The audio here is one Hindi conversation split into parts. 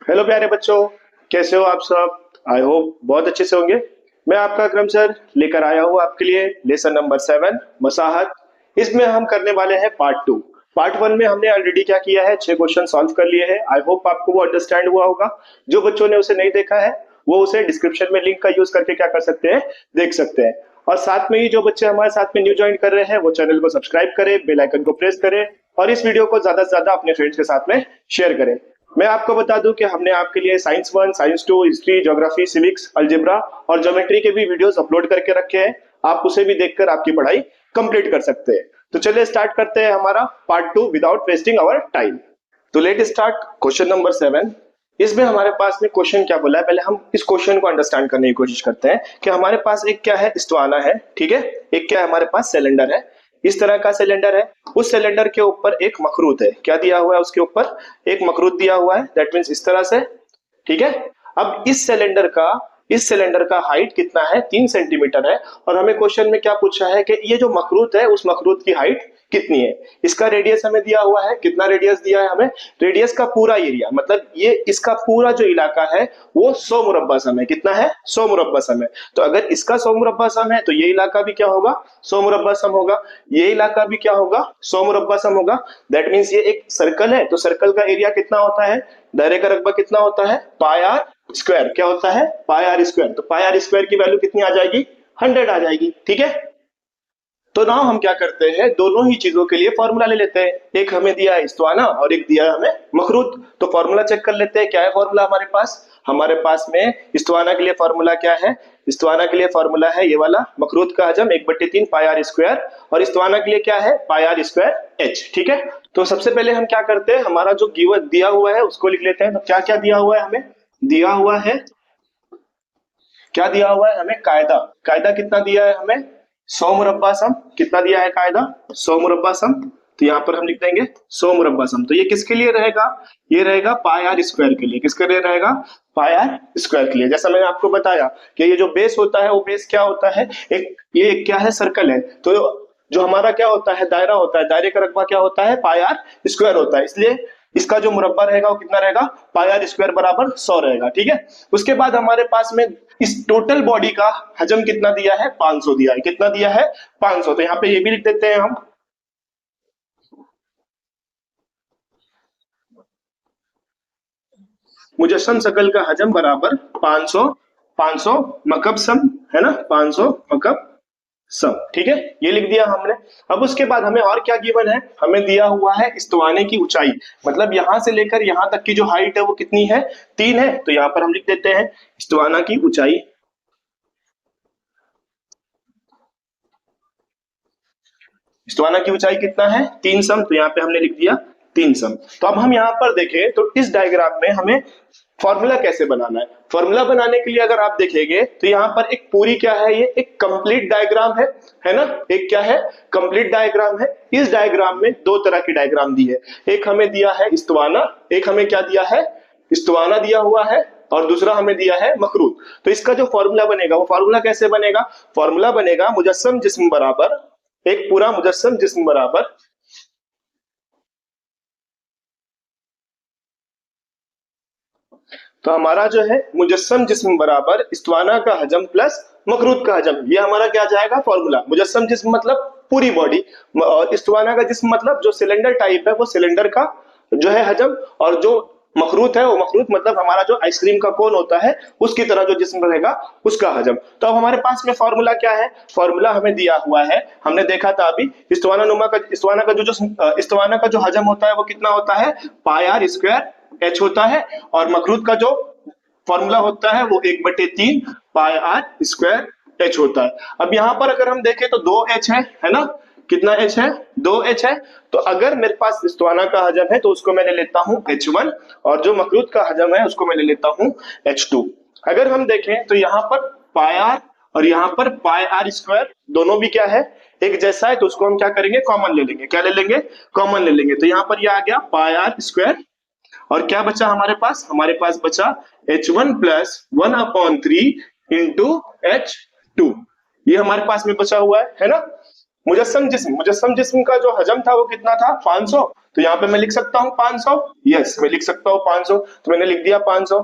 हेलो प्यारे बच्चों, कैसे हो आप सब। आई होप बहुत अच्छे से होंगे। मैं आपका अकरम सर लेकर आया हूँ आपके लिए लेसन नंबर 7 मसाहत। इसमें हम करने वाले हैं पार्ट 2। पार्ट 1 में हमने ऑलरेडी क्या किया है, 6 क्वेश्चन सॉल्व कर लिए हैं। आई होप आपको वो अंडरस्टैंड हुआ होगा। जो बच्चों ने उसे नहीं देखा है वो उसे डिस्क्रिप्शन में लिंक का यूज करके क्या कर सकते हैं, देख सकते हैं। और साथ में ही जो बच्चे हमारे साथ में न्यू ज्वाइन कर रहे हैं वो चैनल को सब्सक्राइब करें, बेल आइकन को प्रेस करें और इस वीडियो को ज्यादा से ज्यादा अपने फ्रेंड्स के साथ में शेयर करें। मैं आपको बता दूं कि हमने आपके लिए science 1, science 2, history, geography, civics, algebra और ज्योमेट्री के भी वीडियोस अपलोड करके रखे हैं। आप उसे भी देखकर आपकी पढ़ाई कंप्लीट कर सकते हैं। तो चलिए स्टार्ट करते हैं हमारा part 2 without wasting our time. तो लेट स्टार्ट क्वेश्चन नंबर 7। इसमें हमारे पास में क्वेश्चन क्या बोला है, पहले हम इस क्वेश्चन को अंडरस्टैंड करने की कोशिश करते हैं कि हमारे पास एक क्या है, स्टवाना है, ठीक है। एक क्या है, हमारे पास सिलेंडर है। इस तरह का सिलेंडर है। उस सिलेंडर के ऊपर एक मखरूत है। क्या दिया हुआ है उसके ऊपर, एक मखरूत दिया हुआ है। दैट मीन्स इस तरह से, ठीक है। अब इस सिलेंडर का हाइट कितना है, 3 सेंटीमीटर है। और हमें क्वेश्चन में क्या पूछा है कि ये जो मखरूत है उस मखरूत की हाइट कितनी है। इसका रेडियस हमें दिया हुआ है। कितना रेडियस दिया है हमें, रेडियस का पूरा एरिया, मतलब ये इसका पूरा जो इलाका है वो 100 मुरब्बा सम है। कितना है, 100 मुरब्बा सम है। तो अगर इसका 100 मुरब्बा सम है तो ये इलाका भी क्या होगा, 100 मुरब्बा सम होगा। ये इलाका भी क्या होगा, 100 मुरब्बा सम होगा। दैट मीन्स ये एक सर्कल है तो सर्कल का एरिया कितना होता है, दायरे का रकबा कितना होता है, पाई आर स्क्वायर। क्या होता है, पाई आर स्क्वायर। तो पाई आर स्क्वायर की वैल्यू कितनी आ जाएगी, 100 आ जाएगी, ठीक है। तो नाउ हम क्या करते हैं, दोनों ही चीजों के लिए फॉर्मूला ले लेते हैं। एक हमें दिया है इस्त्वाना और एक दिया है हमें मखरूत। तो फॉर्मूला चेक कर लेते हैं। क्या है फॉर्मूला हमारे पास में इस्त्वाना के लिए फॉर्मूला क्या है। इस्त्वाना के लिए फॉर्मूला है ये वाला, मखरूत का हजम 1/3 पाई आर स्क्वायर। और इस्त्वाना के लिए क्या है, पाई आर स्क्वायर एच, ठीक है। तो सबसे पहले हम क्या करते हैं, हमारा जो गिवन दिया हुआ है उसको लिख लेते हैं। तो क्या क्या दिया हुआ है हमें, दिया हुआ है, क्या दिया हुआ है हमें, कायदा। कायदा कितना दिया है हमें, 100 मुरब्बा सम। कितना दिया है कायदा, 100 मुरब्बा सम। तो यहाँ पर हम लिख देंगे 100 मुरब्बा सम। तो ये किसके लिए रहेगा, ये रहेगा पाई आर स्क्वायर के लिए। किसके लिए रहेगा, पाई आर स्क्वायर के लिए। जैसा मैंने आपको बताया कि ये जो बेस होता है वो बेस क्या होता है, एक ये क्या है, सर्कल है। तो जो हमारा क्या होता है, दायरा होता है, दायरे का रकबा क्या होता है, पाई आर स्क्वायर होता है। इसलिए इसका जो मुरब्बा रहेगा वो कितना रहेगा, पाई आर स्क्वायर बराबर 100 रहेगा, ठीक है। उसके बाद हमारे पास में इस टोटल बॉडी का हजम कितना दिया है, 500 दिया है। कितना दिया है, 500। तो यहाँ पे ये भी लिख देते हैं हम, मुजस्सम शकल का हजम बराबर 500, 500 मकब सम, है ना, 500 मकब सम, ठीक है। ये लिख दिया हमने। अब उसके बाद हमें और क्या गिवन है, हमें दिया हुआ है इस्तवाने की ऊंचाई, मतलब यहां से लेकर यहां तक की जो हाइट है वो कितनी है, 3 है। तो यहाँ पर हम लिख देते हैं इस्तवाना की ऊंचाई, इस्तवाना की ऊंचाई कितना है, 3 सम। तो यहाँ पे हमने लिख दिया 3 सम। तो अब हम यहाँ पर देखें तो इस डायग्राम में हमें फॉर्मूला कैसे बनाना है। फॉर्मूला बनाने के लिए अगर आप देखेंगे तो यहाँ पर एक पूरी क्या है, ये एक कंप्लीट डायग्राम है ना। एक क्या है, कंप्लीट डायग्राम है। इस डायग्राम में दो तरह की डायग्राम दी है। एक हमें दिया है इस्तवाना, एक हमें क्या दिया है, इस्तवाना दिया हुआ है, और दूसरा हमें दिया है मखरूत। तो इसका जो फॉर्मूला बनेगा वो फॉर्मूला कैसे बनेगा, फॉर्मूला बनेगा मुजस्सम जिस्म बराबर, एक पूरा मुजस्सम जिस्म बराबर, तो हमारा जो है मुजस्सम जिस्म बराबर इस्तवाना का हजम प्लस मखरूत का हजम। ये हमारा क्या जाएगा फॉर्मूला। मुजस्सम जिस्म मतलब पूरी बॉडी, और इस्तवाना का जिस्म मतलब जो सिलेंडर टाइप है वो सिलेंडर का जो है हजम, और जो मखरूत है वो मखरूत मतलब हमारा जो आइसक्रीम का कोन होता है उसकी तरह जो जिस्म रहेगा उसका हजम। तो अब हमारे पास में फॉर्मूला क्या है, फॉर्मूला हमें दिया हुआ है, हमने देखा था अभी, इस्तवाना का जो हजम होता है वो कितना होता है, पाई आर स्क्वायर एच होता है। और मखरूत का जो फॉर्मूला होता है वो 1/3 पाई आर स्क्वायर एच होता है। अब यहाँ पर अगर हम देखें तो 2h है ना, कितना h है, 2h है। तो अगर मेरे पास इस्तवाना का हजम है तो उसको मैं ले लेता हूँ h1, और जो मखरूत का हजम है उसको मैं ले लेता हूँ h2। अगर हम देखें तो यहाँ पर पाई आर और यहाँ पर पाई आर स्क्वायर दोनों भी क्या है, एक जैसा है। तो उसको हम क्या करेंगे, कॉमन ले लेंगे। क्या ले लेंगे, कॉमन ले लेंगे। तो यहाँ पर ये आ गया पाई आर स्क्वायर, और क्या बचा हमारे पास बचा h1 प्लस 1/3 इंटू h2। ये हमारे पास में बचा हुआ है ना। मुजस्सम जिस्म का जो हजम था वो कितना था, 500। तो यहाँ पे मैं लिख सकता हूँ 500। यस, मैं लिख सकता हूँ 500, तो मैंने लिख दिया 500।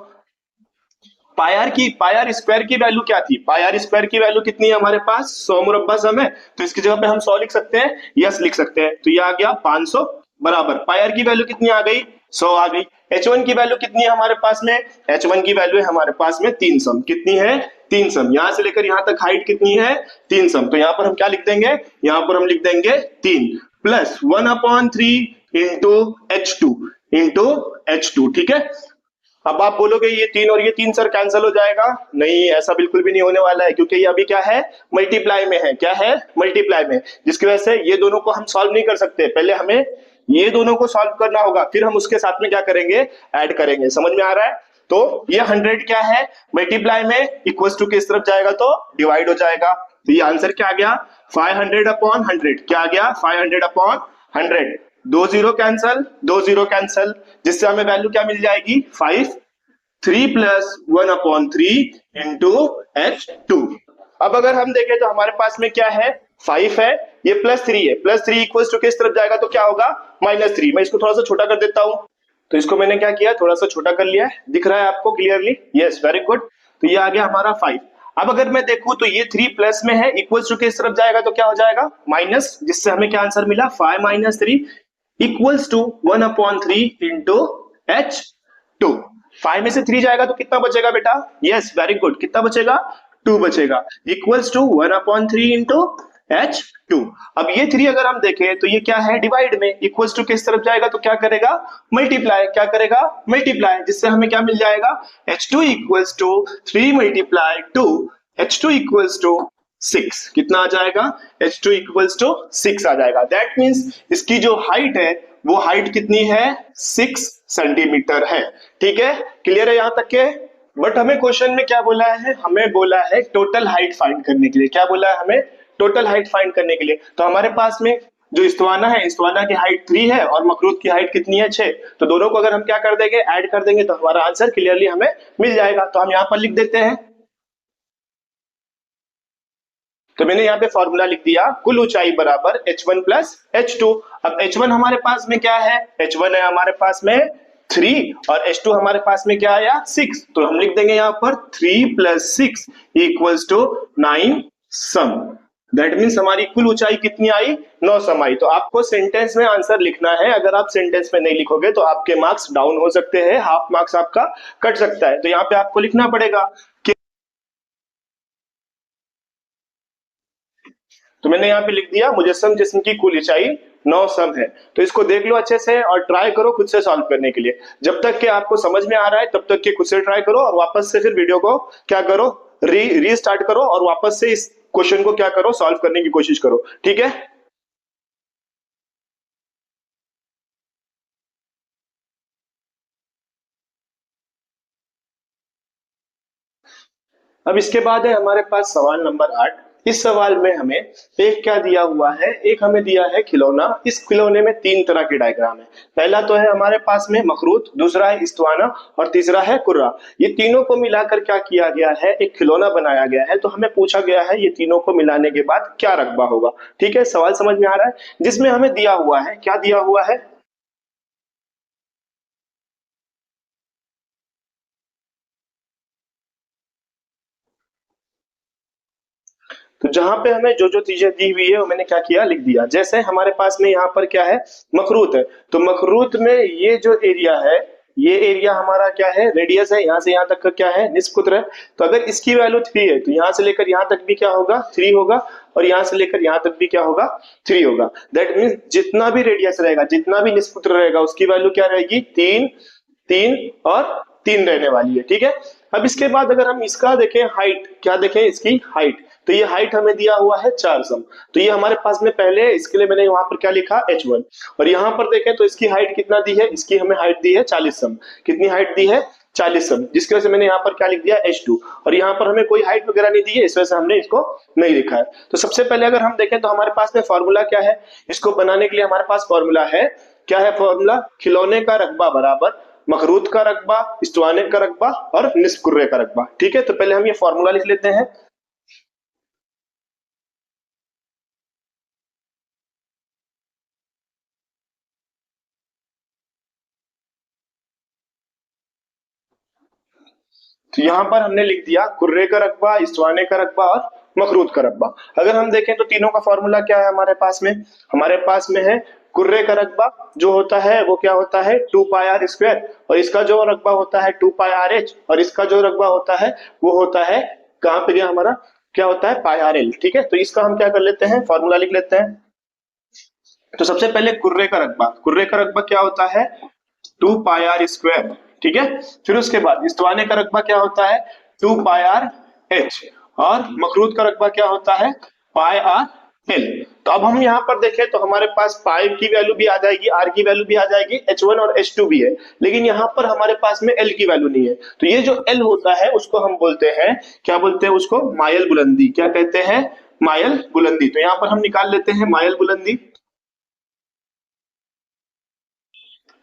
पाई आर स्क्वायर की वैल्यू क्या थी? पाई आर स्क्वायर की वैल्यू कितनी है हमारे पास? 100 मुरब्बा सम है, तो इसकी जगह पे हम 100 लिख सकते हैं। यस, लिख सकते हैं। तो ये आ गया 500 बराबर पाई आर की वैल्यू कितनी आ गई? 100 आ गई। H1 की वैल्यू कितनी है हमारे पास में? H1 की वैल्यू है हमारे पास में 3 सम। कितनी है? 3 सम। यहां से लेकर यहां तक हाइट कितनी है? 3 सम। तो यहां पर हम क्या लिख देंगे? यहां पर हम लिख देंगे 3 plus 1/3 into H2 into H2। ठीक है। अब आप बोलोगे ये 3 और ये 3 सर कैंसिल हो जाएगा। नहीं, ऐसा बिल्कुल भी नहीं होने वाला है, क्योंकि ये अभी क्या है? मल्टीप्लाई में है। क्या है? मल्टीप्लाई में, जिसकी वजह से ये दोनों को हम सॉल्व नहीं कर सकते। पहले हमें ये दोनों को सॉल्व करना होगा, फिर हम उसके साथ में क्या करेंगे? ऐड करेंगे। समझ में आ रहा है? तो ये 100 क्या है? मल्टीप्लाई में इक्वल्स टू किस तरफ जाएगा? तो डिवाइड हो जाएगा। तो ये आंसर क्या आ गया? 500/100। क्या आ गया? 500/100। दो जीरो कैंसल, दो जीरो कैंसल, जिससे हमें वैल्यू क्या मिल जाएगी? 5। 3 प्लस 1/3 इंटू H2। अब अगर हम देखें तो हमारे पास में क्या है? 5 है, ये +3 है। +3 इक्वल्स टू किस तरफ जाएगा? तो क्या होगा? -3। मैं इसको थोड़ा सा छोटा कर देता हूं। तो इसको मैंने क्या किया? थोड़ा सा छोटा कर लिया है। दिख रहा है आपको क्लियरली? Yes, very good. तो ये आ गया हमारा 5। अब अगर मैं देखूं तो ये 3 प्लस में है, इक्वल्स टू किस तरफ जाएगा? तो क्या हो जाएगा? माइनस, जिससे हमें क्या आंसर मिला? 5 - 3 इक्वल्स टू 1/3 इंटू H2। 5 में से 3 जाएगा तो कितना बचेगा बेटा? Yes, very good. कितना बचेगा? 2 बचेगा। Equals to 1/3 into H2। अब ये 3 अगर हम देखें तो ये क्या है? डिवाइड में। इक्वल्स टू किस तरफ जाएगा? तो क्या करेगा? मल्टीप्लाई। क्या करेगा? मल्टीप्लाई, जिससे हमें क्या मिल जाएगा? H2 equals to 3 × 2। H2 equals to 6। कितना आ जाएगा? H2 इक्वल्स टू 6 आ जाएगा। दैट मीन्स इसकी जो हाइट है वो हाइट कितनी है? 6 सेंटीमीटर है। ठीक है, क्लियर है यहां तक के? बट हमें क्वेश्चन में क्या बोला है? हमें बोला है टोटल हाइट फाइंड करने के लिए। क्या बोला है हमें? टोटल हाइट फाइंड करने के लिए। तो हमारे पास में जो इस्तवाना है, इस्तवाना की हाइट 3 है और मखरूत की हाइट कितनी है? 6। तो दोनों को अगर हम क्या कर देंगे? ऐड कर देंगे, तो हमारा आंसर क्लियरली हमें मिल जाएगा। तो हम यहां पर लिख देते हैं। तो मैंने यहाँ पे फॉर्मूला लिख दिया, कुल ऊंचाई बराबर H1 प्लस H2। अब H1 हमारे पास में क्या है? H1 है हमारे पास में 3 और H2 हमारे पास में क्या आया? 6। तो हम लिख देंगे यहाँ पर 3 + 6 equals to 9 sum. That means हमारी कुल ऊंचाई कितनी आई? 9 सम आई। तो आपको सेंटेंस में आंसर लिखना है। अगर आप सेंटेंस में नहीं लिखोगे तो आपके मार्क्स डाउन हो सकते हैं, हाफ मार्क्स आपका कट सकता है। तो यहाँ पे आपको लिखना पड़ेगा। तो मैंने यहाँ पे लिख दिया, मुजस्सम जिस्म की कुल ऊंचाई 9 सम है। तो इसको देख लो अच्छे से और ट्राई करो खुद से सॉल्व करने के लिए। जब तक कि आपको समझ में आ रहा है तब तक कि खुद से ट्राई करो और वापस से फिर वीडियो को क्या करो? रीस्टार्ट करो और वापस से इस क्वेश्चन को क्या करो? सॉल्व करने की कोशिश करो। ठीक है। अब इसके बाद है हमारे पास सवाल नंबर 8। इस सवाल में हमें एक क्या दिया हुआ है? एक हमें दिया है खिलौना। इस खिलौने में 3 तरह के डायग्राम है। पहला तो है हमारे पास में मखरूत, दूसरा है इस्तवाना और तीसरा है कुर्रा। ये तीनों को मिलाकर क्या किया गया है? एक खिलौना बनाया गया है। तो हमें पूछा गया है ये तीनों को मिलाने के बाद क्या रकबा होगा। ठीक है, सवाल समझ में आ रहा है? जिसमें हमें दिया हुआ है, क्या दिया हुआ है? तो जहां पे हमें जो जो चीजें दी हुई है वो मैंने क्या किया? लिख दिया। जैसे हमारे पास में यहाँ पर क्या है? मखरूत है। तो मखरूत में ये जो एरिया है, ये एरिया हमारा क्या है? रेडियस है। यहाँ से यहाँ तक का क्या है? निस्फ कुत्र है। तो अगर इसकी वैल्यू 3 है तो यहाँ से लेकर यहाँ तक भी क्या होगा? 3 होगा। और यहाँ से लेकर यहाँ तक भी क्या होगा? 3 होगा। दैट मीन्स जितना भी रेडियस रहेगा, जितना भी निस्फ कुत्र रहेगा, उसकी वैल्यू क्या रहेगी? 3, 3 और 3 रहने वाली है। ठीक है। अब इसके बाद अगर हम इसका देखें हाइट, क्या देखें इसकी हाइट? तो ये हाइट हमें दिया हुआ है 4 सम। तो ये हमारे पास में पहले है, इसके लिए मैंने वहां पर क्या लिखा? H1। और यहाँ पर देखें तो इसकी हाइट कितना दी है? इसकी हमें हाइट दी है 40 सम। कितनी हाइट दी है? 40 सम, जिसकी वजह से मैंने यहाँ पर क्या लिख दिया? H2। और यहाँ पर हमें कोई हाइट वगैरह नहीं दी है, इस वजह से हमने इसको नहीं लिखा है। तो सबसे पहले अगर हम देखें तो हमारे पास में फॉर्मूला क्या है? इसको बनाने के लिए हमारे पास फॉर्मूला है। क्या है फॉर्मूला? खिलौने का रकबा बराबर मखरूत का रकबा, इस्तवाने का रकबा और निस्फ कुर्रे का रकबा। ठीक है, तो पहले हम ये फॉर्मूला लिख लेते हैं। तो यहाँ पर हमने लिख दिया कुर्रे का रकबा, इस्वाने का रकबा और मखरूद का रकबा। अगर हम देखें तो तीनों का फॉर्मूला क्या है हमारे पास में है कुर्रे का रकबा जो होता है वो क्या होता है 2 पाई आर स्क्वायर, और इसका जो रकबा होता है 2 पाई आर एच, और इसका जो रकबा होता है वो होता है कहाँ पे गया हमारा, क्या होता है पाई आर एल। ठीक है, तो इसका हम क्या कर लेते हैं, फॉर्मूला लिख लेते हैं। तो सबसे पहले कुर्रे का रकबा क्या होता है 2 पाई आर स्क्वायर। ठीक है, फिर उसके बाद इस्तवाने का रकबा क्या होता है 2 पाई आर एच, और मखरूद का रकबा क्या होता है पाई आर एल। तो अब हम यहाँ पर देखें तो हमारे पास पाई की वैल्यू भी आ जाएगी, आर की वैल्यू भी आ जाएगी, H1 और H2 भी है, लेकिन यहाँ पर हमारे पास में एल की वैल्यू नहीं है। तो ये जो एल होता है उसको हम बोलते हैं, क्या बोलते हैं उसको, मायल बुलंदी। क्या कहते हैं, मायल बुलंदी। तो यहाँ पर हम निकाल लेते हैं मायल बुलंदी।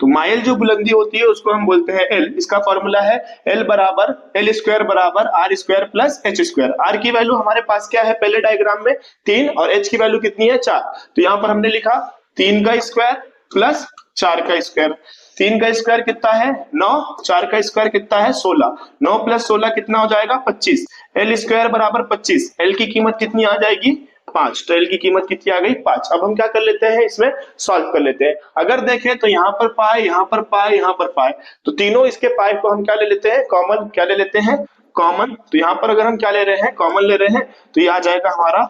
तो माइल जो बुलंदी होती है उसको हम बोलते हैं एल। इसका फॉर्मूला है एल बराबर एल स्क्वायर बराबर R square plus H square. R की वैल्यू हमारे पास क्या है पहले डायग्राम में 3, और एच की वैल्यू कितनी है 4। तो यहाँ पर हमने लिखा 3 का स्क्वायर प्लस 4 का स्क्वायर। 3 का स्क्वायर कितना है 9, 4 का स्क्वायर कितना है 16, 9 प्लस 16 कितना हो जाएगा 25। एल स्क्वायर बराबर 25, एल की कीमत कितनी आ जाएगी 5। तो एल की कीमत कितनी आ गई 5। अब हम क्या कर लेते हैं, इसमें सॉल्व कर लेते हैं। अगर देखें तो यहाँ पर पाए, यहाँ पर पाए, यहाँ पर पाए, तो तीनों इसके पाए को हम क्या ले लेते हैं कॉमन, क्या ले लेते हैं कॉमन। तो यहाँ पर अगर हम क्या ले रहे हैं कॉमन ले रहे हैं, तो ये आ जाएगा हमारा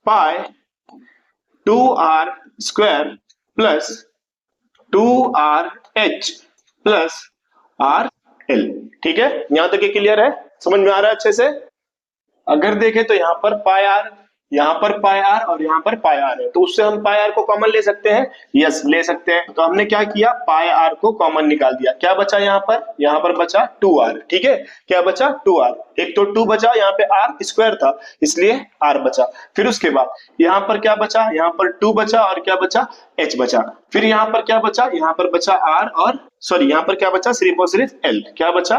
पाए 2r² plus 2r/h plus r/l। ठीक है, यहां तक ये क्लियर है, समझ में आ रहा है अच्छे से। अगर देखें तो यहाँ पर पाई आर, यहाँ पर पाई आर और यहाँ पर पाई आर है, तो उससे हम पाई आर को कॉमन ले सकते हैं, यस ले सकते हैं। तो हमने क्या किया पाई आर को कॉमन निकाल दिया, क्या बचा यहाँ पर बचा 2r। ठीक है, क्या बचा 2r, एक तो 2 बचा, यहाँ पे आर स्क्वायर था इसलिए r बचा। फिर उसके बाद यहाँ पर क्या बचा, यहाँ पर 2 बचा और क्या बचा h बचा। फिर यहाँ पर क्या बचा, यहाँ पर बचा r और सॉरी यहाँ पर क्या बचा सिर्फ और सिर्फ l, क्या बचा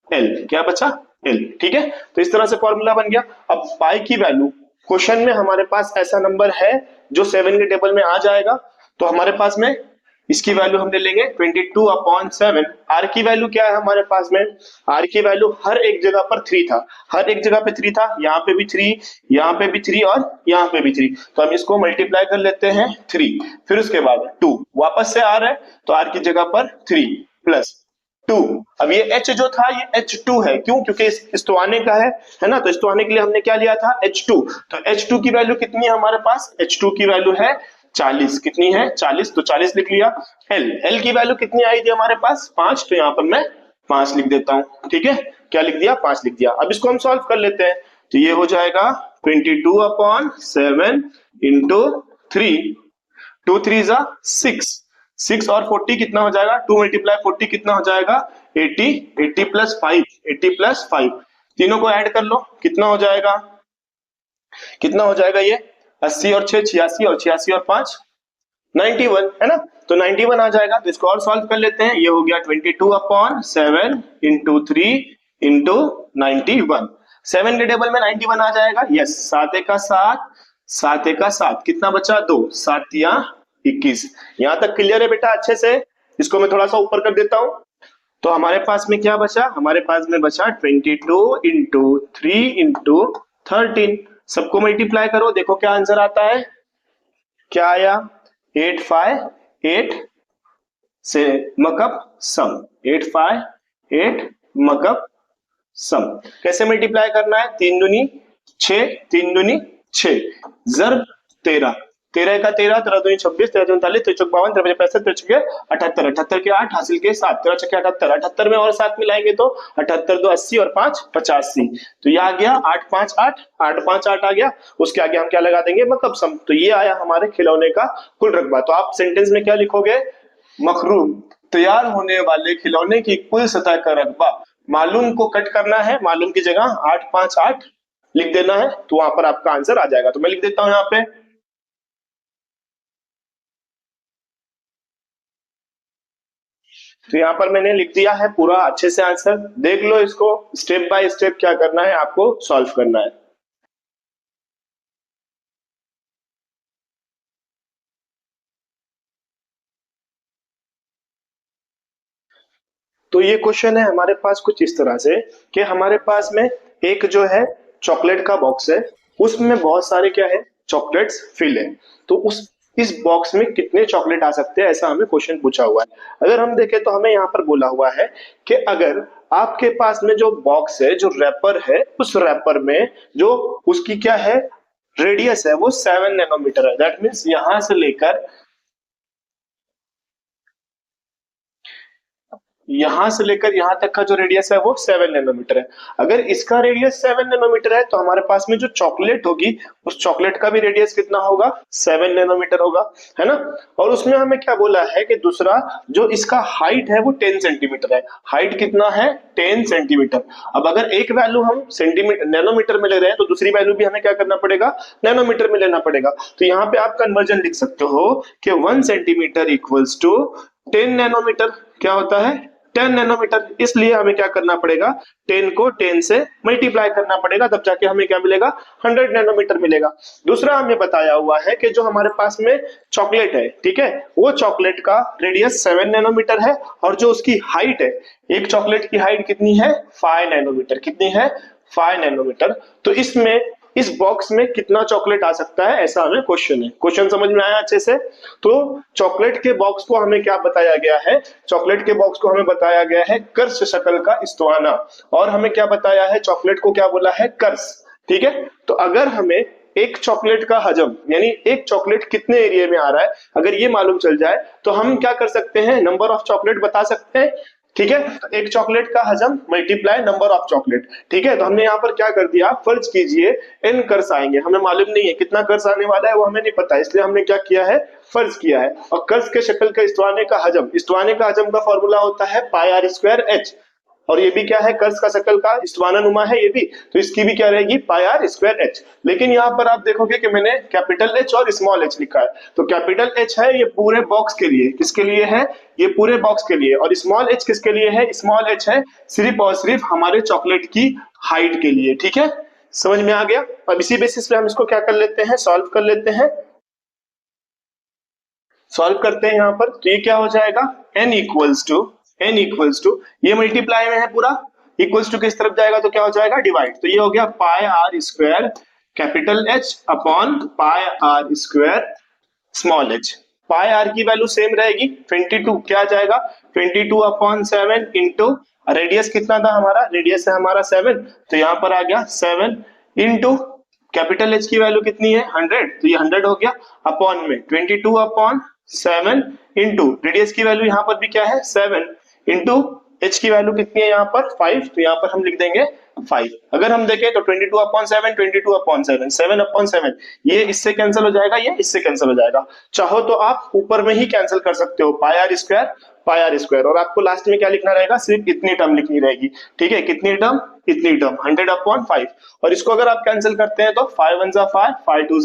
l, क्या बचा एल। ठीक है, तो इस तरह से फॉर्मूला बन गया। अब पाई की वैल्यू क्वेश्चन में हमारे पास ऐसा नंबर है जो 7 के टेबल में आ जाएगा, तो हमारे पास में इसकी वैल्यू हम ले लेंगे 22/7। आर की वैल्यू क्या है हमारे पास में, आर की वैल्यू हर एक जगह पर 3 था, हर एक जगह पे 3 था, यहाँ पे भी 3, यहाँ पे भी 3 और यहाँ पे भी 3। तो हम इसको मल्टीप्लाई कर लेते हैं 3, फिर उसके बाद 2 वापस से आर है, तो आर की जगह पर 3 प्लस 2। अब ये H जो था ये H2 है, क्यों, क्योंकि इस्तवाने का है ना, तो इस्तवाने के लिए हमने क्या लिया था H2। तो H2 की वैल्यू कितनी है हमारे पास, H2 की वैल्यू है 40। कितनी है 40, तो 40 लिख लिया। L की वैल्यू कितनी आई थी हमारे पास 5, तो यहाँ पर मैं 5 लिख देता हूँ। ठीक है, क्या लिख दिया 5 लिख दिया। अब इसको हम सॉल्व कर लेते हैं, तो ये हो जाएगा 22/7 इंटू 3, 2 3 जा 6, 6 और 40 कितना हो जाएगा, 2 मल्टीप्लाई 40 कितना हो जाएगा 80, 80 प्लस 5, 80 प्लस 5, तीनों को ऐड कर लो कितना हो जाएगा, कितना हो जाएगा ये 80 और 6 86, और 86 और 5 91 है ना, तो 91 आ जाएगा। तो इसको और सॉल्व कर लेते हैं, ये हो गया 22/7 इंटू 3 इंटू 91। 7 के टेबल में 91 आ जाएगा, यस, 7 का 7, 7 का 7 कितना बचा 2, 7 या 21। यहां तक क्लियर है बेटा अच्छे से। इसको मैं थोड़ा सा ऊपर कर देता हूं, तो हमारे पास में क्या बचा, हमारे पास में बचा 22 इंटू 3 इंटू 13। सबको मल्टीप्लाई करो, देखो क्या आंसर आता है, क्या आया 858 से मकब सम, 858 मकब सम। कैसे मल्टीप्लाई करना है, 3 दूनी 6, 3 दूनी 6, जर्ब 13, 13 का 13, 13 दूनी 26, 13 दूनी 39, 13 52, 13 65, 13 छक्के 78, 78 के 8 हासिल के 7, 13 छक्के 78, 78 में और 7 मिलाएंगे तो 78 2 80 और 5 85। तो ये आ गया 8 5 8, 8 5 8 आ गया। उसके आगे हम क्या लगा देंगे मकब सम। तो ये आया हमारे खिलौने का कुल रकबा। तो आप सेंटेंस में क्या लिखोगे, मखरूम तैयार होने वाले खिलौने की कुल सतह का रकबा, मालूम को कट करना है, मालूम की जगह 8 5 8 लिख देना है, तो वहां पर आपका आंसर आ जाएगा। तो मैं लिख देता हूं यहाँ पे, तो यहाँ पर मैंने लिख दिया है पूरा अच्छे से आंसर। देख लो इसको, स्टेप बाय स्टेप क्या करना है आपको सॉल्व करना है। तो ये क्वेश्चन है हमारे पास कुछ इस तरह से कि हमारे पास में एक जो है चॉकलेट का बॉक्स है, उसमें बहुत सारे क्या है चॉकलेट्स फिल है। तो उस इस बॉक्स में कितने चॉकलेट आ सकते हैं, ऐसा हमें क्वेश्चन पूछा हुआ है। अगर हम देखें तो हमें यहाँ पर बोला हुआ है कि अगर आपके पास में जो बॉक्स है, जो रैपर है, उस रैपर में जो उसकी क्या है रेडियस है वो 7 नैनोमीटर है। दैट मीन्स यहां से लेकर यहां तक का जो रेडियस है वो 7 नैनोमीटर है। अगर इसका रेडियस 7 नैनोमीटर है तो हमारे पास में जो चॉकलेट होगी उस चॉकलेट का भी रेडियस कितना होगा 7 नैनोमीटर होगा, है ना। और उसमें हमें क्या बोला है कि दूसरा जो इसका हाइट है वो 10 सेंटीमीटर है। हाइट कितना है 10 सेंटीमीटर। अब अगर एक वैल्यू हम सेंटीमीटर नैनोमीटर में ले रहे हैं तो दूसरी वैल्यू भी हमें क्या करना पड़ेगा नैनोमीटर में लेना पड़ेगा। तो यहाँ पे आप कन्वर्जन लिख सकते हो कि 1 सेंटीमीटर इक्वल्स टू 10 नैनोमीटर। क्या होता है 10 नैनोमीटर। इसलिए हमें क्या करना पड़ेगा 10 को 10 से मल्टीप्लाई करना पड़ेगा, तब जाके हमें क्या मिलेगा 100 नैनोमीटर मिलेगा। दूसरा हमें बताया हुआ है कि जो हमारे पास में चॉकलेट है, ठीक है, वो चॉकलेट का रेडियस 7 नैनोमीटर है और जो उसकी हाइट है, एक चॉकलेट की हाइट कितनी है 5 नैनोमीटर। कितनी है 5 नैनोमीटर। तो इसमें इस बॉक्स में कितना चॉकलेट आ सकता है, ऐसा हमें क्वेश्चन है। क्वेश्चन समझ में आया अच्छे से। तो चॉकलेट के बॉक्स को हमें क्या बताया गया है, चॉकलेट के बॉक्स को हमें बताया गया है कर्स शक्ल का इस्तवाना, और हमें क्या बताया है चॉकलेट को क्या बोला है कर्स। ठीक है, तो अगर हमें एक चॉकलेट का हजम यानी एक चॉकलेट कितने एरिया में आ रहा है अगर ये मालूम चल जाए तो हम क्या कर सकते हैं नंबर ऑफ चॉकलेट बता सकते हैं। ठीक है, एक चॉकलेट का हजम मल्टीप्लाई नंबर ऑफ चॉकलेट। ठीक है, तो हमने यहाँ पर क्या कर दिया, फर्ज कीजिए n कर्स आएंगे, हमें मालूम नहीं है कितना कर्स आने वाला है, वो हमें नहीं पता, इसलिए हमने क्या किया है फर्ज किया है। और कर्स के शक्ल का इस्तवाने का हजम का फॉर्मूला होता है पाई आर स्क्वायर एच, और ये भी क्या है कर्स का शक्ल का इस्तवाना नुमा है ये भी, तो इसकी भी क्या रहेगी पाई आर स्क्वायर एच। लेकिन यहाँ पर आप देखोगे कि मैंने कैपिटल एच और स्मॉल एच लिखा है, तो कैपिटल एच है ये पूरे बॉक्स के लिए, किसके लिए है ये पूरे बॉक्स के लिए, और स्मॉल एच किसके लिए है, स्मॉल एच है सिर्फ और सिर्फ हमारे चॉकलेट की हाइट के लिए। ठीक है, समझ में आ गया। अब इसी बेसिस पे हम इसको क्या कर लेते हैं सॉल्व कर लेते हैं। सॉल्व करते हैं यहाँ पर, तो ये क्या हो जाएगा n इक्वल्स टू ये मल्टीप्लाई में है पूरा, इक्वल्स टू किस तरफ जाएगा तो क्या हो जाएगा डिवाइड, तो ये हो गया pi R square capital H upon pi R square small H. Pi R की वैल्यू सेम रहेगी 22, क्या आ जाएगा 22 अपॉन 7 इंटू रेडियस कितना था हमारा, रेडियस है हमारा 7, तो यहाँ पर आ गया 7 इंटू कैपिटल एच की वैल्यू कितनी है 100, तो ये 100 हो गया अपॉन में 22 अपॉन 7 इंटू रेडियस की वैल्यू यहाँ पर भी क्या है 7 इंटू एच की वैल्यू कितनी है यहाँ पर 5, तो यहाँ पर हम लिख देंगे 5। अगर हम देखें तो 22 अपॉन 7 22 अपॉन 7 7 अपॉन 7, ये इससे कैंसिल हो जाएगा, ये इससे कैंसिल हो जाएगा। चाहो तो आप ऊपर में ही कैंसिल कर सकते हो पाई आर स्क्वायर, और आपको लास्ट में क्या लिखना रहेगा सिर्फ इतनी टर्म लिखनी रहेगी। ठीक है, कितनी टर्म इतनी टर्म 100 अपॉन 5, और इसको अगर आप कैंसिल करते हैं तो 5 1 5 5 2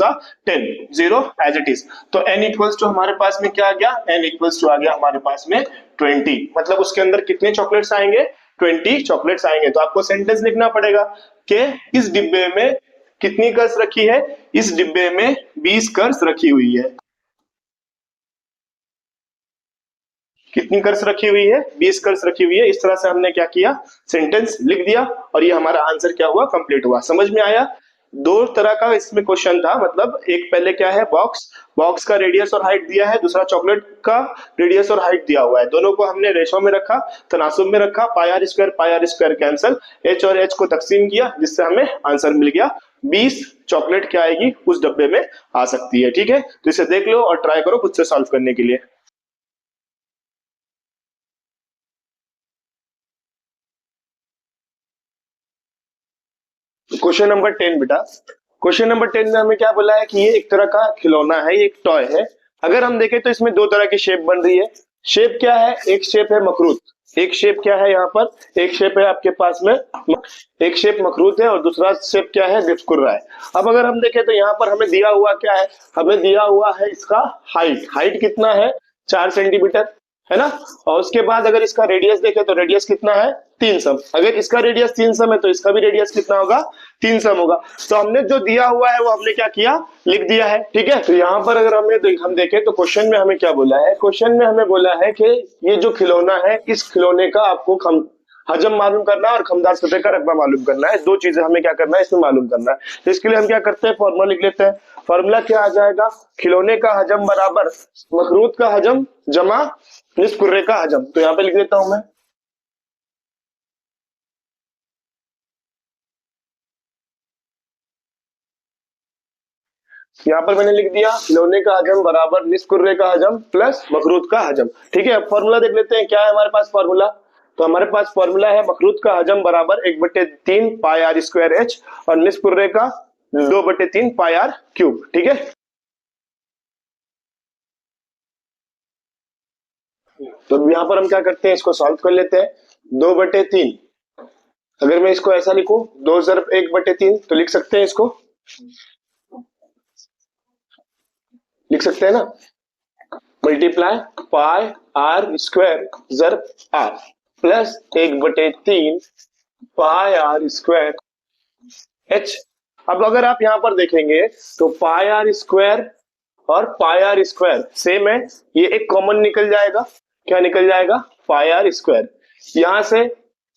10 0 एज इट इज। तो n इक्वल्स टू हमारे पास में क्या आ गया, n इक्वल्स टू आ गया हमारे पास में 20, मतलब उसके अंदर कितने चॉकलेट्स आएंगे 20 चॉकलेट्स आएंगे। तो आपको सेंटेंस लिखना पड़ेगा कि इस डिब्बे में कितनी कर्स रखी है, इस डिब्बे में 20 कर्स रखी हुई है। कितनी कर्स रखी हुई है 20 कर्स रखी हुई है। इस तरह से हमने क्या किया सेंटेंस लिख दिया और ये हमारा आंसर क्या हुआ कंप्लीट हुआ। समझ में आया। दो तरह का इसमें क्वेश्चन था, मतलब एक पहले क्या है बॉक्स का रेडियस और हाइट दिया है, दूसरा चॉकलेट का रेडियस और हाइट दिया हुआ है। दोनों को हमने रेशो में रखा, तनासुब में रखा, पाई आर स्क्वायर कैंसल, एच और एच को तकसीम किया जिससे हमें आंसर मिल गया 20 चॉकलेट क्या आएगी उस डब्बे में आ सकती है। ठीक है, तो इसे देख लो और ट्राई करो खुद से सॉल्व करने के लिए। क्वेश्चन नंबर 10 बेटा, क्वेश्चन नंबर 10 में हमें क्या बोला है कि ये एक तरह का खिलौना है, ये एक टॉय है। अगर हम देखें तो इसमें दो तरह की शेप बन रही है। शेप क्या है, एक शेप है मखरूत, एक शेप क्या है यहाँ पर, एक शेप है आपके पास में एक शेप मखरूत है और दूसरा शेप क्या है बिस्कुर्रा है। अब अगर हम देखें तो यहाँ पर हमें दिया हुआ क्या है, हमें दिया हुआ है इसका हाइट कितना है 4 सेंटीमीटर, है ना। और उसके बाद अगर इसका रेडियस देखें तो रेडियस कितना है 3 सम। अगर इसका रेडियस 3 सम है तो इसका भी रेडियस कितना होगा, 3 सम होगा। तो हमने जो दिया हुआ है वो हमने क्या किया, लिख दिया है। ठीक है, तो यहाँ पर अगर हम देखें तो क्वेश्चन में हमें क्या बोला है, क्वेश्चन में हमें बोला है कि ये जो खिलौना है, इस खिलौने का आपको हजम मालूम करना है और खमदार सतह का रकबा मालूम करना है। दो चीजें हमें क्या करना है, इसमें मालूम करना है। तो इसके लिए हम क्या करते हैं, फॉर्मूला लिख लेते हैं। फॉर्मूला क्या आ जाएगा, खिलौने का हजम बराबर मखरूत का हजम जमा निस्फ कुर्रे का हजम। तो यहाँ पे लिख देता हूं मैं, यहाँ पर मैंने लिख दिया खिलौने का हजम बराबर निस्फ कुर्रे का हजम प्लस मखरूत का हजम। ठीक है, अब फॉर्मूला देख लेते हैं, क्या है हमारे पास फॉर्मूला। तो हमारे पास फॉर्मूला है मखरूत का हजम बराबर 1/3 पाई आर स्क्वायर एच और निस्फ कुर्रे का 2/3 पाई आर क्यूब। ठीक है, तो यहाँ पर हम क्या करते हैं, इसको सॉल्व कर लेते हैं। 2/3, अगर मैं इसको ऐसा लिखूं 2 ज़रब 1/3 तो लिख सकते हैं, इसको लिख सकते हैं ना, मल्टीप्लाई पाई आर स्क्वायर ज़रब R plus 1/3 pi R square H. अब अगर आप यहां पर देखेंगे तो पाई आर स्क्वायर और पाई आर स्क्वायर सेम है, ये एक कॉमन निकल जाएगा। क्या निकल जाएगा, पाई आर स्क्वायर। यहां से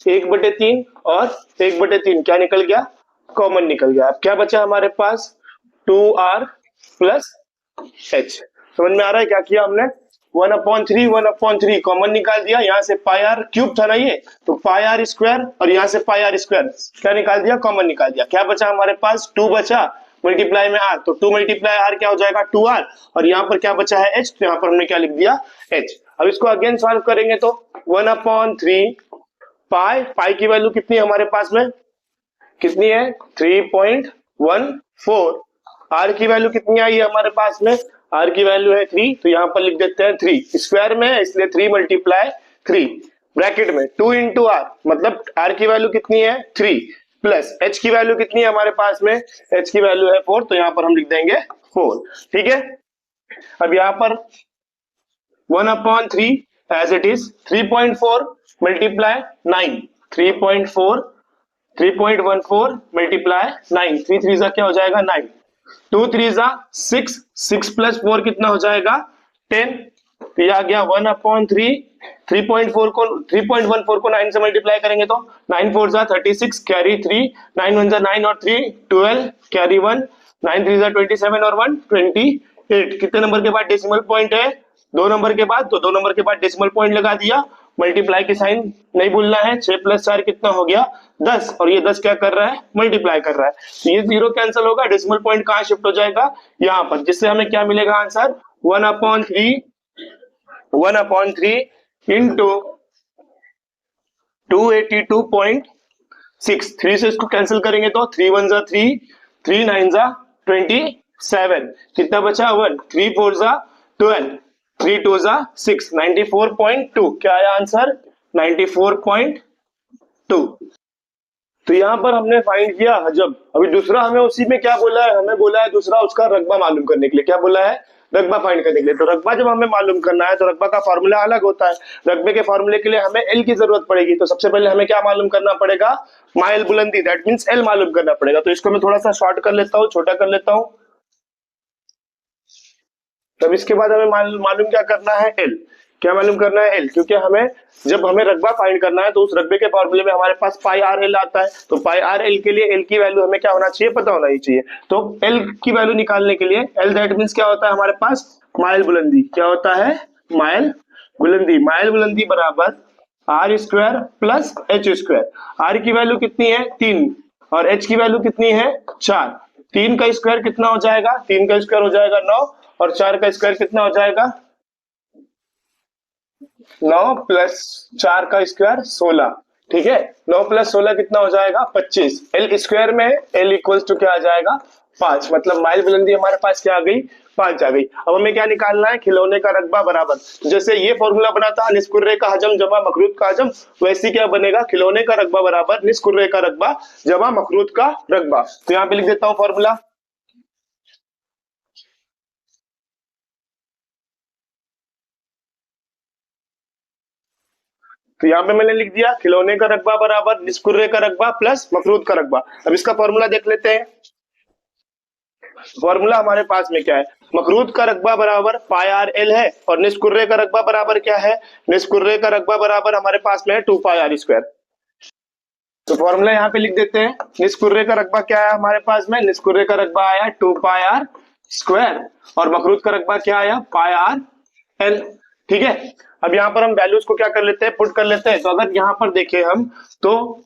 1/3 और 1/3 क्या निकल गया, कॉमन निकल गया। अब क्या बचा हमारे पास, 2r प्लस एच। समझ में आ रहा है क्या किया हमने, 1/3 कॉमन निकाल दिया। यहाँ से पाई आर क्यूब था ना ये, तो पाई आर स्क्वायर और यहाँ से पाई आर स्क्वायर क्या निकाल दिया, कॉमन निकाल दिया। क्या बचा हमारे पास, 2 बचा मल्टीप्लाई में आर, तो 2 मल्टीप्लाई आर क्या हो जाएगा, 2r। और यहाँ पर क्या बचा है, एच, तो यहाँ पर हमने क्या लिख दिया, एच। अब इसको अगेन सॉल्व करेंगे तो 1/3 पाई की वैल्यू कितनी है हमारे पास में, कितनी है 3.14। आर की वैल्यू कितनी आई है हमारे पास में, आर की वैल्यू है 3, तो यहां पर लिख देते हैं 3, स्क्वायर में है इसलिए 3 मल्टीप्लाई 3 ब्रैकेट में 2 इंटू आर, मतलब आर की वैल्यू कितनी है 3 प्लस एच की वैल्यू कितनी है हमारे पास में, एच की वैल्यू है 4, तो यहां पर हम लिख देंगे 4। ठीक है, अब यहां पर 1/3 as it is 3.4 multiply 9, 3.4 3.14 multiply 9, 3 3 जा क्या हो जाएगा 9, 2 3 जा 6, 6 प्लस 4 कितना हो जाएगा 10। तो ये आ गया 1/3, 3.14 को 9 से मल्टीप्लाई करेंगे तो 9 4 जा 36 कैरी 3, 9 1 जा 9 और 3 12 कैरी 1, 9 3 जा 27 और 1 28। कितने नंबर के बाद डेसिमल पॉइंट है, 2 नंबर के बाद, तो 2 नंबर के बाद डेसिमल पॉइंट लगा दिया। मल्टीप्लाई की साइन नहीं भूलना है, 6 प्लस 4 कितना हो गया 10, और ये 10 क्या कर रहा है, मल्टीप्लाई कर रहा है। तो ये 0 कैंसिल होगा, डेसिमल पॉइंट कहां शिफ्ट हो जाएगा, यहाँ पर, जिससे हमें क्या मिलेगा आंसर, 1/3 इंटू 282.6। 3 से इसको कैंसिल करेंगे तो 3 1 जा 3, 3 9 जा 27, कितना बचा 1, 3 4 जा 12, 3 2 जा 6, 94.2। क्या आया आंसर, 94.2। तो यहाँ पर हमने फाइंड किया हजम। अभी दूसरा हमें उसी में क्या बोला है, हमें बोला है दूसरा उसका रकबा मालूम करने के लिए, क्या बोला है, रकबा फाइंड करने के लिए। तो रकबा जब हमें मालूम करना है तो रकबा का फॉर्मूला अलग होता है। रकबे के फॉर्मूले के लिए हमें एल की जरूरत पड़ेगी, तो सबसे पहले हमें क्या मालूम करना पड़ेगा, माइल बुलंदी, दैट मीन्स एल मालूम करना पड़ेगा। तो इसको मैं थोड़ा सा शॉर्ट कर लेता हूँ, छोटा कर लेता हूँ। तब इसके बाद हमें मालूम क्या करना है, एल। क्या मालूम करना है, एल, क्योंकि हमें जब हमें रकबा फाइंड करना है तो उस रकबे के फॉर्मूले में हमारे पास पाई आर एल आता है। तो पाई आर एल के लिए एल की वैल्यू हमें क्या होना चाहिए, पता होना ही चाहिए। तो एल की वैल्यू निकालने के लिए एल दैट मीन्स क्या होता है हमारे पास, माइल बुलंदी। क्या होता है, माइल बुलंदी। माइल बुलंदी बराबर R square plus H square. R की वैल्यू कितनी है 3 और एच की वैल्यू कितनी है 4। 3 का स्क्वायर कितना हो जाएगा, 3 का स्क्वायर हो जाएगा 9 और 4 का स्क्वायर कितना हो जाएगा 9 प्लस 4 का स्क्वायर 16। ठीक है, 9 प्लस 16 कितना हो जाएगा 25। एल स्क्वायर में एल इक्वल्स टू क्या आ जाएगा 5, मतलब माइल बुलंदी हमारे पास क्या आ गई 5 आ गई। अब हमें क्या निकालना है, खिलौने का रकबा बराबर, जैसे ये फॉर्मूला बना था निस्फ कुर्रे का हजम जमा मखरूत का हजम, वैसे क्या बनेगा, खिलौने का रकबा बराबर निस्फ कुर्रे का रकबा जमा मखरूत का रकबा। तो यहाँ पे लिख देता हूँ फॉर्मूला, तो यहाँ पे मैंने लिख दिया खिलौने का रकबा बराबर निस्कुर्रे का रकबा प्लस मफरूद का रकबा। अब इसका फॉर्मूला देख लेते हैं। फॉर्मूला हमारे पास में क्या है, मकरूद का रकबा बराबर पाई आर एल है और निस्कुर्रे का रकबा बराबर क्या है, निस्कुर्रे का रकबा बराबर हमारे पास में है 2 पाई आर स्क्वायर। तो फॉर्मूला यहाँ पे लिख देते हैं। निस्कुर्रे का रकबा क्या है हमारे पास में, निस्कुर्रे का रकबा आया 2 पाई आर स्क्वायर और मकरूद का रकबा क्या आया पाई आर एल। ठीक है, अब यहाँ पर हम वैल्यूज को क्या कर लेते हैं, पुट कर लेते हैं। तो अगर यहाँ पर देखें हम तो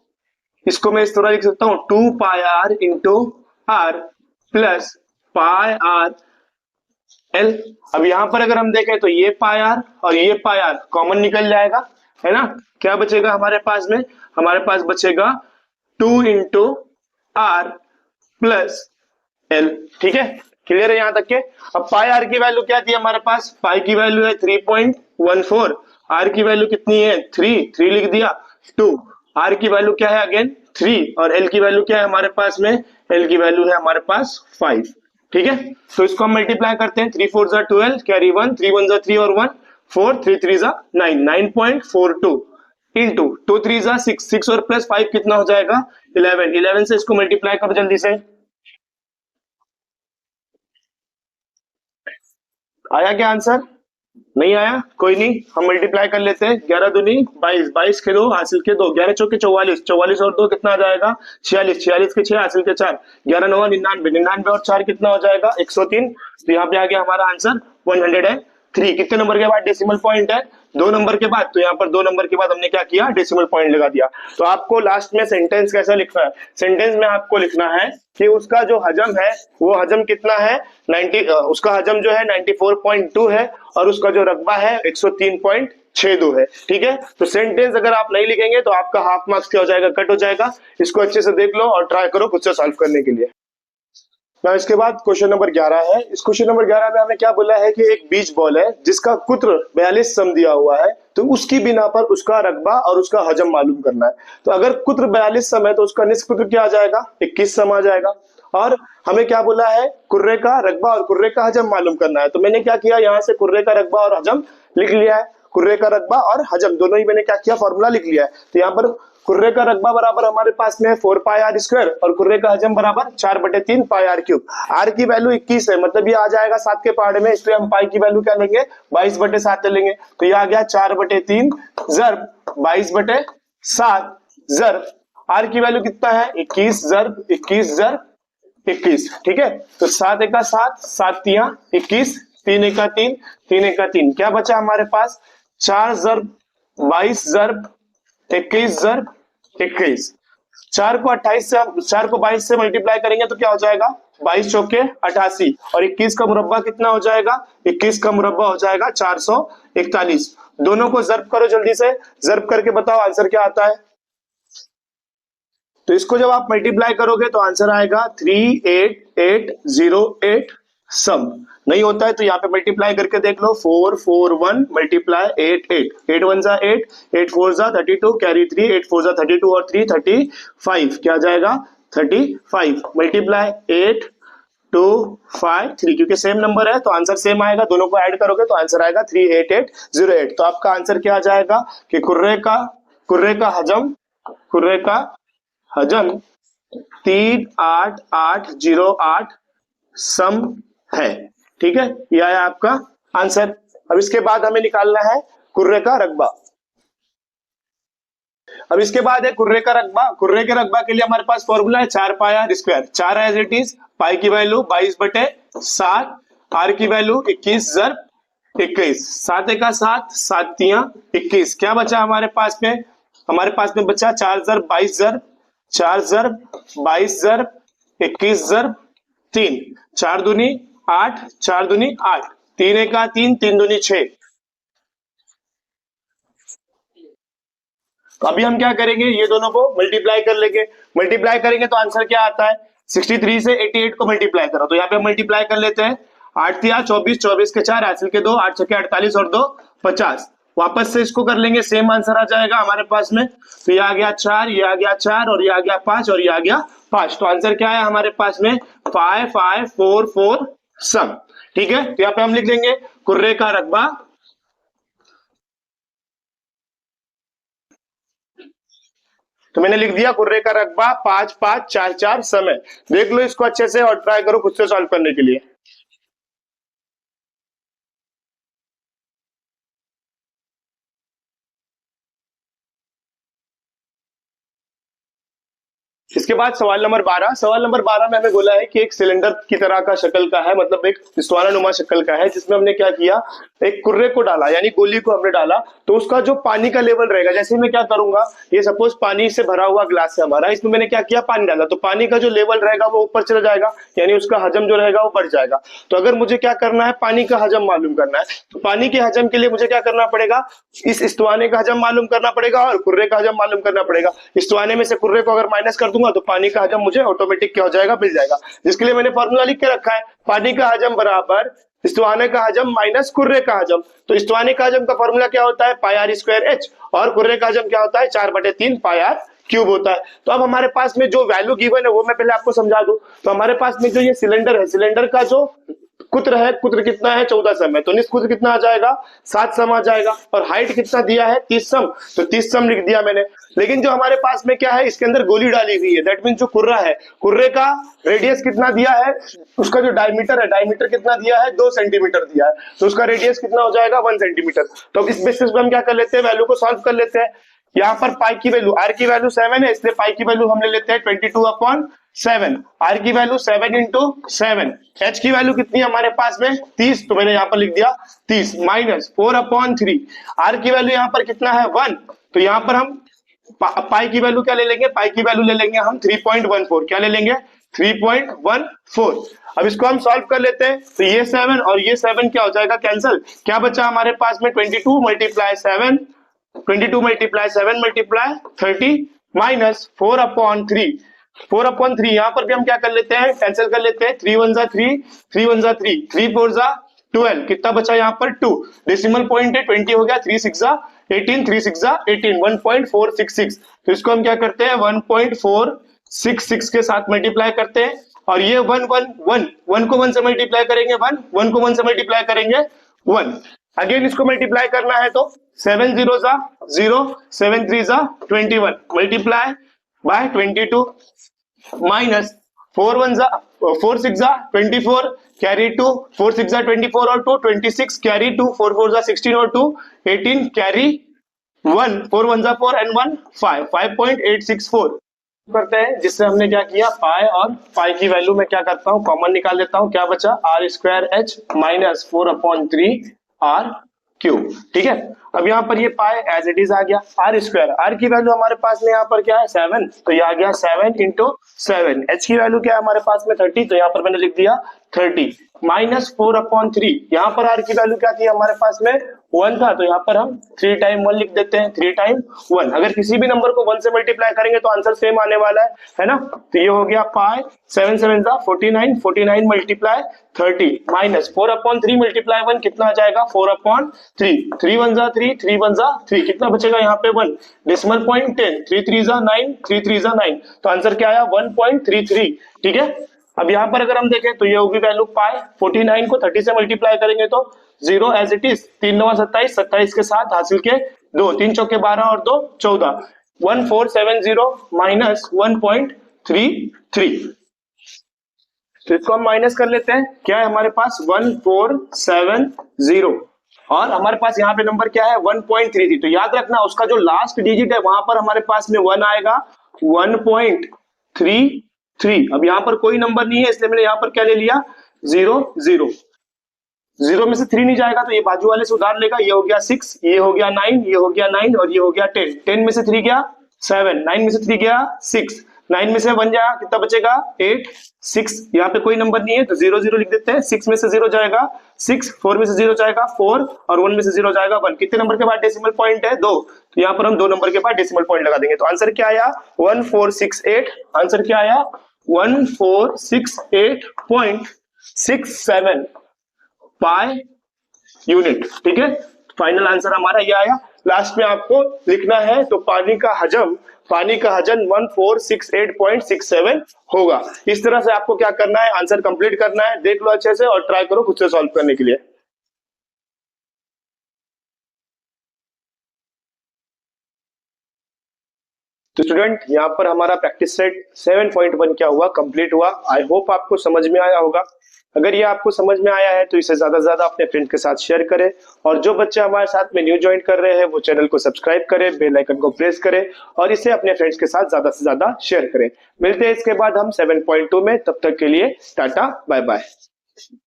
इसको मैं इस तरह लिख सकता हूँ 2 pi R into R plus pi R L. अब यहाँ पर अगर हम देखें तो ये पाई आर और ये पाई आर कॉमन निकल जाएगा, है ना। क्या बचेगा हमारे पास में, हमारे पास बचेगा 2 इंटू आर प्लस एल। ठीक है, क्लियर है यहाँ तक के। अब पाई आर की वैल्यू क्या थी हमारे पास, पाई की वैल्यू है 3.14, आर की वैल्यू कितनी है 3 लिख दिया 2, आर की वैल्यू क्या है अगेन 3 और एल की वैल्यू क्या है हमारे पास में, एल की वैल्यू है हमारे पास 5। ठीक है, तो इसको हम मल्टीप्लाई करते हैं, 3 4 जा 12 कैरी 1, 3 1 जा 3 और 1 4, 3 3 जा 9, 9.42 इंटू 2 3 जा 6, 6 और प्लस 5 कितना हो जाएगा 11, 11 से इसको मल्टीप्लाई करो जल्दी से। आया क्या आंसर, नहीं आया कोई नहीं, हम मल्टीप्लाई कर लेते हैं। 11 दूनी 22, 22 के 2 हासिल के 2, 11 चौके 44, 44 और 2 कितना आ जाएगा 46, 46 के 6 हासिल के 4, 11 9 99, 99 और 4 कितना हो जाएगा 103। तो यहाँ पे आ गया हमारा आंसर 103। कितने नंबर के बाद डेसिमल पॉइंट है, 2 नंबर के बाद। तो यहाँ पर 2 नंबर के बाद हमने क्या किया, डेसिमल पॉइंट लगा दिया। तो आपको लास्ट में सेंटेंस कैसा लिखना है, सेंटेंस में आपको लिखना है कि उसका जो हजम है वो हजम कितना है 90, उसका हजम जो है 94.2 है और उसका जो रकबा है 103.62 है। ठीक है, तो सेंटेंस अगर आप नहीं लिखेंगे तो आपका हाफ मार्क्स क्या हो जाएगा, कट हो जाएगा। इसको अच्छे से देख लो और ट्राई करो खुद से सॉल्व करने के लिए। ना इसके बाद क्वेश्चन नंबर 11 है। इस क्वेश्चन नंबर 11 में हमें क्या बोला है कि एक बीच बॉल है जिसका कुत्र 42 सम दिया हुआ है, तो उसकी बिना पर उसका रकबा और उसका हजम मालूम करना है। तो अगर कुत्र 42 सम है तो उसका निस्फ कुत्र क्या आ जाएगा 21 सम आ जाएगा। और हमें क्या बोला है, कुर्रे का रकबा और कुर्रे का हजम मालूम करना है। तो मैंने क्या किया, यहाँ से कुर्रे का रकबा और हजम लिख लिया है। कुर्रे का रकबा और हजम दोनों ही मैंने क्या किया, फॉर्मूला लिख लिया है। तो यहाँ पर कुर्रे का रकबा बराबर हमारे पास में 4 पाई आर स्क्वायर और कुर्रे का हजम बराबर 4/3 पाई आर क्यूब। आर की वैल्यू 21 है, मतलब ये आ जाएगा 7 के पहाड़े में, इसलिए हम पाई की वैल्यू क्या लेंगे 22/7 ले लेंगे। तो ये आ गया 4/3 जर्ब 22/7 जर्ब आर की वैल्यू कितना है 21 जर्ब 21 जर्ब 21। ठीक है, तो 7 एका 7, 7 तिया 21, 3 एका 3, 3 एका 3, क्या बचा हमारे पास 4 जर्ब 22 जर्ब 21 जर्ब 21। 4 को 28 से 4 को 22 से मल्टीप्लाई करेंगे तो क्या हो जाएगा 22 चौके 88 और 21 का मुरब्बा कितना हो जाएगा, 21 का मुरब्बा हो जाएगा 441। दोनों को जर्ब करो जल्दी से, जर्ब करके बताओ आंसर क्या आता है। तो इसको जब आप मल्टीप्लाई करोगे तो आंसर आएगा 38808 सम। नहीं होता है तो यहाँ पे मल्टीप्लाई करके देख लो, 441 मल्टीप्लाई 88, 8 1 जा 8, 8 4 जा 32 कैरी 3, 8 4 जा 32 और 3 35, क्या जाएगा 35 मल्टीप्लाई 8 2 5 3, क्योंकि सेम नंबर है तो आंसर सेम आएगा, दोनों को ऐड करोगे तो आंसर आएगा 38808। तो आपका आंसर क्या आ जाएगा कि कुर्रे का हजम 38808 सम है। ठीक है, यह है आपका आंसर। अब इसके बाद हमें निकालना है कुर्रे का रकबा। अब इसके बाद है कुर्रे का रकबा। कुर्रे के रकबा के लिए हमारे पास फॉर्मूला है 4 pi R square. 4 as it is, pi की वैल्यू 22/7, आर की वैल्यू 21 जर्ब 21, 7 एका 7, 7 तिया 21, क्या बचा हमारे पास में, हमारे पास में बचा 4 जर्ब 22 जर्ब 4 जर्ब 22 जर्ब 21 जर्ब 3, 4 दूनी 8, 4 दूनी 8, 3 एका 3, 3 दूनी 6। तो अभी हम क्या करेंगे, ये दोनों को मल्टीप्लाई कर लेंगे। मल्टीप्लाई करेंगे तो आंसर क्या आता है, 63 से 88 को मल्टीप्लाई करो। तो यहाँ पे हम मल्टीप्लाई कर लेते हैं, 8 तिया 24, 24 के 4 हासिल के 2, 8 छके 48 और 2 50। वापस से इसको कर लेंगे, सेम आंसर आ जाएगा हमारे पास में। तो ये आ गया 4, ये आ गया 4 और ये आ गया 5 और ये आ गया 5। तो आंसर क्या है हमारे पास में 5544 सम। ठीक है, तो यहाँ पे हम लिख देंगे कुर्रे का रकबा तो मैंने लिख दिया कुर्रे का रकबा 5 5 4 4 समय। देख लो इसको अच्छे से और ट्राई करो खुद से सॉल्व करने के लिए। इसके बाद सवाल नंबर 12। सवाल नंबर 12 में हमें बोला है कि एक सिलेंडर की तरह का शक्ल का है, मतलब एक पिस्तौलानुमा शक्ल का है, जिसमें हमने क्या किया, एक कुर्रे को डाला यानी गोली को हमने डाला। तो उसका जो पानी का लेवल रहेगा, जैसे मैं क्या करूंगा, ये सपोज पानी से भरा हुआ ग्लास है हमारा, इसमें मैंने क्या किया, पानी डाला, तो पानी का जो लेवल रहेगा वो ऊपर चला जाएगा, यानी उसका हजम जो रहेगा वो बढ़ जाएगा। तो अगर मुझे क्या करना है, पानी का हजम मालूम करना है, तो पानी के हजम के लिए मुझे क्या करना पड़ेगा, इस इस्तवाने का हजम मालूम करना पड़ेगा और कुर्रे का हजम मालूम करना पड़ेगा। इस्तवाने में से कुर्रे को अगर माइनस कर दूंगा तो पानी का हजम मुझे ऑटोमेटिक क्या हो जाएगा, मिल जाएगा। जिसके लिए मैंने फॉर्मूला लिख के रखा है, पानी का हजम बराबर इस्तवाने का हजम माइनस कुर्रे का हजम। तो इस्तवाने का हजम का फॉर्मूला क्या होता है, पाई आर स्क्वायर एच, और कुर्रे का हजम क्या होता है, 4/3 पाई आर क्यूब होता है। तो अब हमारे पास में जो वैल्यू गिवन है वो मैं पहले आपको समझा दूं। तो हमारे पास में जो ये सिलेंडर है, सिलेंडर का जो कुत्र है, कुत्र कितना है, 14 सम है, तो निष्कुत्र कितना आ जाएगा, 7 सम आ जाएगा। और हाइट कितना दिया है, 30 सम, तो 30 सम लिख दिया मैंने। लेकिन जो हमारे पास में क्या है, इसके अंदर गोली डाली हुई है, दैट मीन जो कुर्रा है, कुर्रे का रेडियस कितना दिया है, उसका जो डायमीटर है, डायमीटर कितना दिया है, 2 सेंटीमीटर दिया है, तो उसका रेडियस कितना हो जाएगा, 1 सेंटीमीटर। तो इस बेसिस पे हम क्या कर लेते हैं, वैल्यू को सॉल्व कर लेते हैं। यहाँ पर पाई की वैल्यू, आर की वैल्यू 7 है, इसलिए पाई की वैल्यू हम ले लेते हैं 22/7। आर की वैल्यू 7 इंटू 7। एच की वैल्यू कितनी है हमारे पास में, 30, तो मैंने यहाँ पर लिख दिया 30 माइनस 4/3। आर की वैल्यू यहाँ पर कितना है, 1, तो यहाँ पर हम पाई की वैल्यू क्या ले लेंगे, पाई की वैल्यू ले लेंगे हम 3.14। क्या ले लेंगे, 3.14। अब इसको हम सॉल्व कर लेते हैं, तो ये 7 और ये 7 क्या हो जाएगा, कैंसिल। क्या बचा हमारे पास में, 22 मल्टीप्लाई 7, 22 मल्टीप्लाई 7 मल्टीप्लाई 30 माइनस 4/3। 4/3 यहाँ पर भी हम क्या कर लेते हैं, कैंसिल कर लेते हैं। 3 1 3, 3 1 3, 3 4 12, कितना बचा यहाँ पर 2, डेसिमल पॉइंट है 20 हो गया, 3 6 18, 3 6 18, 1.466। तो इसको हम क्या करते हैं, 1.466 के साथ मल्टीप्लाई करते हैं। और ये 1 1 1 1 को 1 से मल्टीप्लाई करेंगे, 1 1 को 1 से मल्टीप्लाई करेंगे 1। अगेन इसको मल्टीप्लाई करना है, तो 7 0 0, 7 3 21 मल्टीप्लाई बाय 22 माइनस 4 1 4 6 24 कैरी 2, 4 6 24 और 2 26 कैरी 2, 4 4 16 और 2 18 कैरी 1, 4 1 4 एंड 1 5, 5.864 करते हैं। जिससे हमने क्या किया, पाई और पाई की वैल्यू में क्या करता हूँ, कॉमन निकाल देता हूँ। क्या बचा, R square H minus 4/3 R cube. ठीक है, अब यहाँ पर ये पाई एज इट इज आ गया। आर स्क्वायर, आर की वैल्यू हमारे पास में यहाँ पर क्या है, 7, तो ये आ गया 7 इंटू 7। एच की वैल्यू क्या है हमारे पास में, 30, तो यहाँ पर मैंने लिख दिया 30 माइनस 4/3। यहाँ पर आर की वैल्यू क्या थी हमारे पास में, 1 था, तो यहाँ पर हम 3 टाइम 1 लिख देते हैं, 3 टाइम 1। अगर किसी भी नंबर को 1 से मल्टीप्लाई करेंगे तो आंसर सेम आने वाला है ना। तो ये हो गया पाई 7 7 49, 49 मल्टीप्लाई 30 माइनस 4/3 मल्टीप्लाई 1 कितना आ जाएगा, 4/3, 3 1 3, 3 1 3, कितना बचेगा यहाँ पे 1, डेसिमल पॉइंट 10, 3 3 9, 3 3 9, तो आंसर क्या आया 1.33। ठीक है, अब यहाँ पर अगर हम देखें तो ये होगी वैल्यू पाई, 49 को 30 से मल्टीप्लाई करेंगे तो 0 एज इट इज, 3 9 27, 27 के साथ हासिल के 2, 3 चौके 12 और 2 14, 1470 माइनस 1.33। तो इसको हम माइनस कर लेते हैं, क्या है हमारे पास 1470, और हमारे पास यहाँ पे नंबर क्या है 1.33। तो याद रखना उसका जो लास्ट डिजिट है वहां पर हमारे पास में 1 आएगा, 1.33। अब यहाँ पर कोई नंबर नहीं है, इसलिए मैंने यहाँ पर क्या ले लिया, 0 0, 0 में से 3 नहीं जाएगा तो ये बाजू वाले से उधार लेगा। ये हो गया 6, ये हो गया 9, ये हो गया 9 और ये हो गया 10। 10 में से 3 गया 7, 9 में से 3 गया 6, 9 में से 1 जाएगा, कितना बचेगा 8, 6। यहाँ पे कोई नंबर नहीं है तो 0 0 लिख देते हैं। 6 में से 0 जाएगा 6, 4 में से 0 जाएगा 4 और 1 में से 0 जाएगा 1। कितने नंबर के बाद डेसिमल पॉइंट है, 2, तो यहाँ पर हम 2 नंबर के बाद डेसिमल पॉइंट लगा देंगे। तो आंसर क्या आया 1468। आंसर क्या आया 1468.67 पाई यूनिट। ठीक है, फाइनल आंसर हमारा ये आया। लास्ट में आपको लिखना है तो पानी का हजम 1468.67 होगा। इस तरह से आपको क्या करना है, आंसर कंप्लीट करना है। देख लो अच्छे से और ट्राई करो खुद से सॉल्व करने के लिए। तो स्टूडेंट यहाँ पर हमारा प्रैक्टिस सेट 7.1 क्या हुआ, कंप्लीट हुआ। आई होप आपको समझ में आया होगा। अगर ये आपको समझ में आया है तो इसे ज्यादा से ज्यादा अपने फ्रेंड के साथ शेयर करें, और जो बच्चे हमारे साथ में न्यू ज्वाइन कर रहे हैं वो चैनल को सब्सक्राइब करें, बेल आइकन को प्रेस करें और इसे अपने फ्रेंड्स के साथ ज्यादा से ज्यादा शेयर करें। मिलते हैं इसके बाद हम 7.2 में, तब तक के लिए टाटा बाय बाय।